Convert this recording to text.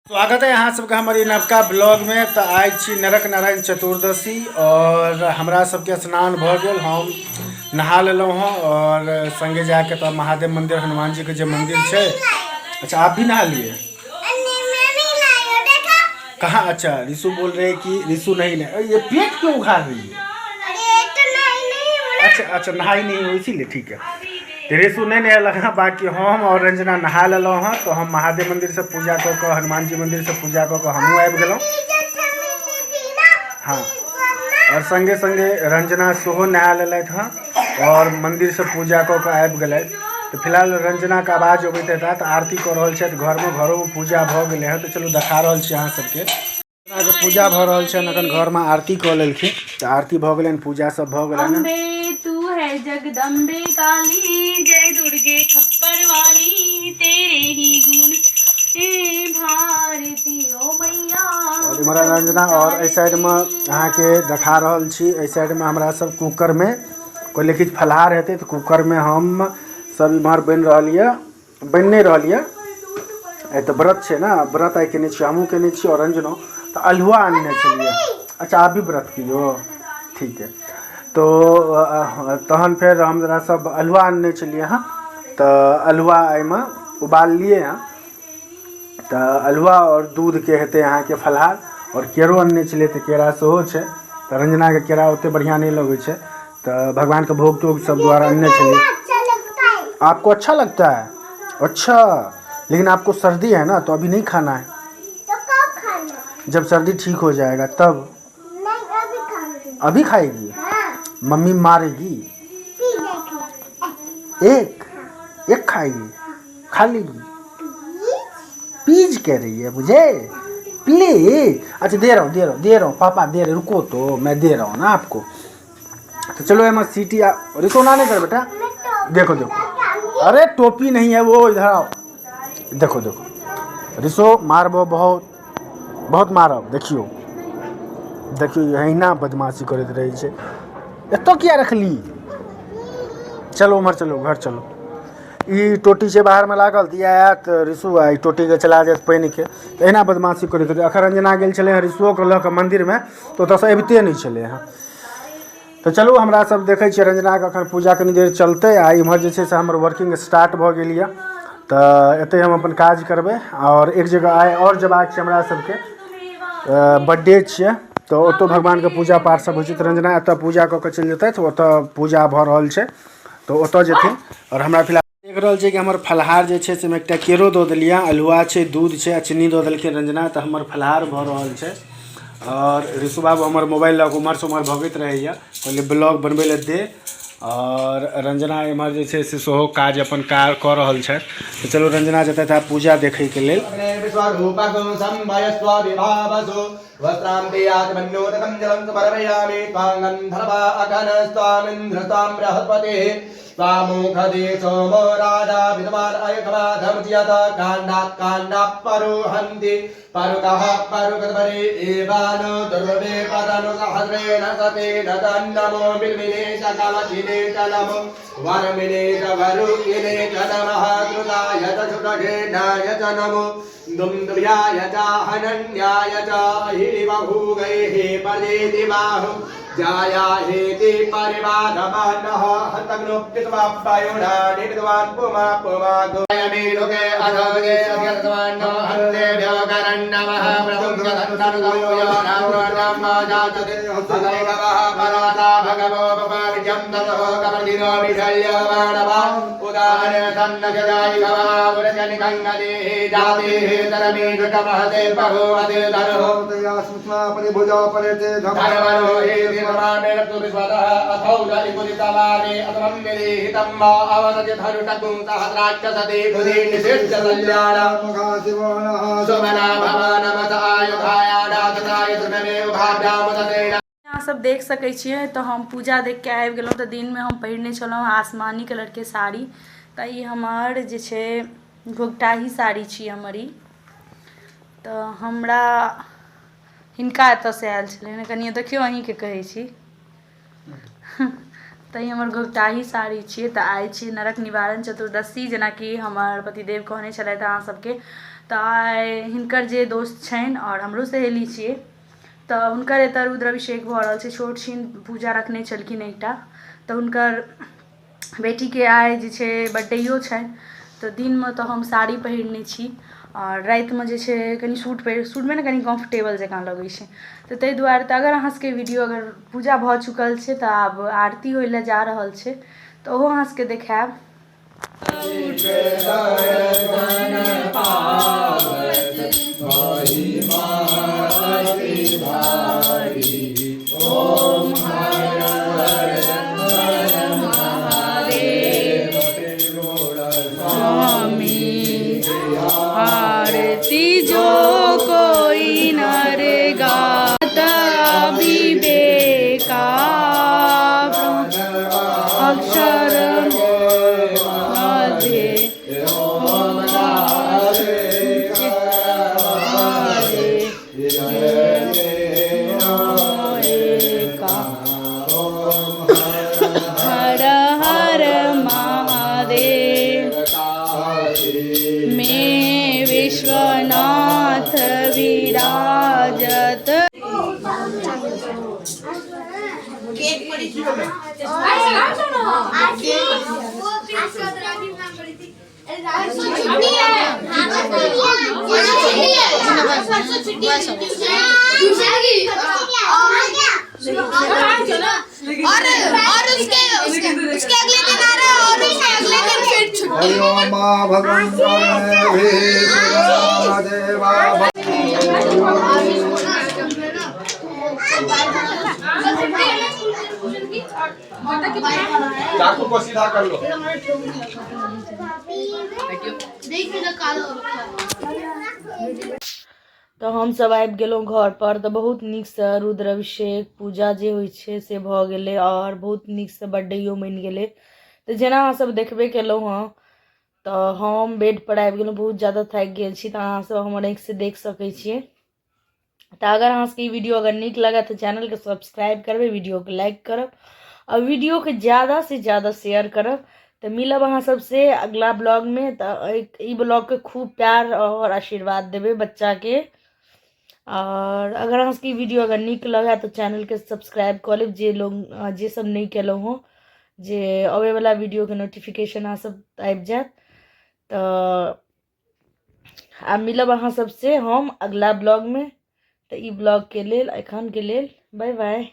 स्वागत है यहाँ सबके हमारी नवका ब्लॉग में। तो आज छी नरक नारायण चतुर्दशी और हमरा सबके स्नान भ गेल, हम नहा लेलहुँ हँ और संगे जाके तो महादेव मंदिर, हनुमान जी के जो मंदिर है। अच्छा, आप भी नहा लिए? कहाँ? अच्छा, रिशु बोल रहे हैं कि रिशु नहीं ये पेट क्यों उघाड़ रही है? अच्छा नहाई नहीं हो इसीलिए, ठीक है। तो रिशु नहीं नहा, बाकी हम और रंजना नहा लेलहुँ हँ। तो हम महादेव मंदिर से पूजा कऽ के, हनुमान जी मंदिर से पूजा कऽ के हमहूँ आबि गेलहुँ। हाँ, और संगे संगे रंजना सेहो नहा लेलथि हँ और मंदिर से पूजा कऽ के आबि गेलथि। तो फिलहाल रंजना के आवाज अबैत हेता तो आरती कऽ रहल छथि घर में। घरों में पूजा भऽ गेलै हँ। तो चलू देखा रहल छी अहाँ सबके के पूजा भऽ रहल छनि। अखन घर में आरती कऽ लेलखिन, तो आरती भऽ गेलनि, पूजा सब भऽ गेलनि। तू है जगदम्बे काली, जय दुर्गे खप्पर वाली, तेरे ही गुण भारती ओ मैया। और इमहर रंजना और इस साइड में अहाँ के देखा रहल छी। इस साइड में हमरा सब कुकर में कोई किछु फलहार हेतै तो कुकर में हम सब इमहर बनि रहल यऽ, बनि नहीं रहल यऽ। आइ तो व्रत छै ना, व्रत आइ केने छी, हमहूँ केने छी और रंजनो। तो अलहुआ आनने छलिए। अच्छा, आप भी व्रत कियो? ठीक है। तो तहन फिर हम जरा सब अलहुआ आनने छलिए हाँ। तो अलहुआ एहिमे उबाल लिए हैं। तो अलहुआ और दूध के हेतै अहाँ के फलहार। और केरो आनने छलिए, तो केरा सेहो छै। तो रंजना के केरा ओते बढ़िया नहीं लगे छै, तो भगवान के भोग तोग सब द्वारा आनने छलिए। आपको अच्छा लगता है? अच्छा, लेकिन आपको सर्दी है ना, तो अभी नहीं खाना है। तो कब खाना? जब सर्दी ठीक हो जाएगा तब। नहीं, अभी खाऊंगी। अभी खाएगी? हाँ। मम्मी मारेगी? एक एक खाएगी, खा लेगी। प्लीज कह रही है मुझे, प्लीज। अच्छा, दे रहा हूँ पापा, दे रहे, रुको तो मैं दे रहा हूँ ना आपको। तो चलो एम सीटी रिसोना नहीं कर बेटा। देखो देखो, अरे टोपी नहीं है वो, इधर आओ। देखो देखो रिसो, मारबो बहुत बहुत मारब। देखियो देखियो, अहिना बदमाशी करैत रहे छै। एतो किया रखली? चलो उम्हर चलो, घर चलो। ई टोटी से बाहर में लागल तो आयत रिशु आ टोटी के चला जायत पानि के। तो अहिना बदमाशी करैत रहे। अखन रंजना गेल छलै हँ रिशुओ के लऽ के मंदिर में, तो ओतऽ अबिते नहीं छलै हँ। तो चलू हमरा सब देखै छियै रंजना के अखन पूजा कनी देर चलते। आ इम्हर जे छै से हमर वर्किंग स्टार्ट भऽ गेल यऽ। तो एते हम अपन काज करबै। और एक जगह आइ और जेबाक छै हमरा सबके, बर्थडे छियै। तो ओतो भगवान के पूजा पाठ सब होइ छै। तो रंजना एतऽ पूजा कऽ के चलि जेतै। तो ओतऽ पूजा भऽ रहल छै, तो ओतऽ जेथिन। और हमरा फिलहाल देख रहल छै कि हमर फलहार जे छै से हम एकटा केरो दऽ देलियै, अलहुआ छै, दूध छै आ चीनी दऽ देलखिन रंजना। तो हमर फलहार भऽ रहल छै। और ऋषु बाबू हमर मोबाइल लऽ कऽ उम्हर से उम्हर भगैत रहैया, कहलिए ब्लॉग बनबै लए दे। और रंजना एम्हर जे छै से सेहो काज अपन कऽ रहल छथि। तो चलो रंजना जेतै था पूजा देखै के लेल। स्वामुखदे सोमो राजा विद्वान् अयकमाधमज्यत काण्डात् काण्डात् परुहन्ति परुकः परुकद्वरे एवानो दुर्वे पदनु सहस्रेण सतेन तन्नमो बिल्मिने सकमचिने च नमो वरमिने च वरुकिने च नमः कृताय च शुभघेनाय च नमो दुन्दुभ्याय च हनन्याय च हिरिवभूगैः पदेति बाहु जाया हेति परिवादमानः हन्तग्नोप्यत्वाप्पायुणा निविद्वान् पुमा पुमा गोयमे लोके अधोगे अध्यर्थवान्नो हन्तेभ्यो करन्नमः प्रभुङ्गधन्ननुगोयो नाम्नो जातते हस्तैकवः पराता भगवो पपाविद्यं ततो कपर्दिनो विषय्यो मानवा उदाहरे सन्नगजायिकवः पुरजनिकङ्गदेः जातेः तरमे घटमहते बहुमते धरो तया स्मृत्वा परिभुजो परेते धर्मनो हेति यहाँ सब देख सकै छियै। तो हम पूजा देख के आबि गेलहुँ। तो दिन में हम पहिरने छलहुँ आसमानी कलर के साड़ी। तो ई हमर जे छै घोघटाही साड़ी छी हमर ई। तो हमरा हिनका एतऽ से आयल छलै, कनिए देखियौ, अहीँके कहै छी। तो ई हमर घोघटाही साड़ी छियै। तो आइ छी नरक निवारण चतुर्दशी, जेनाकि हमर पतिदेव कहने छलथि अहाँ सबके। तऽ हिनकर जे दोस्त छनि और हमरो सहेली छियै तऽ हुनकर एतऽ रुद्राभिषेक भऽ रहल छै। छोट छीन पूजा रखने छलखिन एकटा, तऽ हुनकर बेटीके आइ जे छै बर्थडेयो छनि। तऽ दिनमे तऽ हम साड़ी पहिरने छी और रातिमे जे छै कनि सूटमे ने कनि कम्फर्टेबल जकाँ लगै छै। तऽ ताहि दुआरे तऽ अगर अहाँ सबके वीडियो अगर पूजा भऽ चुकल छै तऽ आब आरती होइ लए जा रहल छै तऽ ओहो अहाँ सबके देखायब। आरती जो कोई नर गाता विवेका अक्षर हर हर महादेव में विश्वनाथ विराजत। और उसके अगले दिन आ रहा है और उसके अगले दिन फिर छुट्टी। ओम चाकू को सीधा कर लो। तो हम सब आबि गेलहुँ घर पर। तो बहुत नीक से रुद्राभिषेक पूजा जे होइ छै से भऽ गेलै और बहुत नीक से बर्थडेयो मनि गेलै। तो जेना अहाँ सब देखबे केलहुँ हँ तऽ हम बेड पर आबि गेलहुँ। बहुत ज़्यादा थाकि गेल छी तऽ अहाँ सब हमर आँखि से देख सकै छियै। तो अगर अहाँ सबके ई वीडियो अगर नीक लगे तो चैनल के सब्सक्राइब करबे, वीडियो के लाइक करब और वीडियो के ज़्यादा से ज़्यादा शेयर करब। तो मिलब अहाँ सबसे अगला ब्लॉग में। तो ई ब्लॉग के खूब प्यार और आशीर्वाद देवे बच्चा के। और अगर अहाँ सबके वीडियो अगर नीक लगे तो चैनल के सब्सक्राइब कर लेब जे लोग जे सब नहीं केलहुँ हो, जे आवे वाला वीडियो के नोटिफिकेशन अहाँ सब आबि जायत। तो आब मिलब अहाँ सबसे हम अगला ब्लॉग में। तो ई ब्लॉग के लेल एखन के लेल बाय बाय।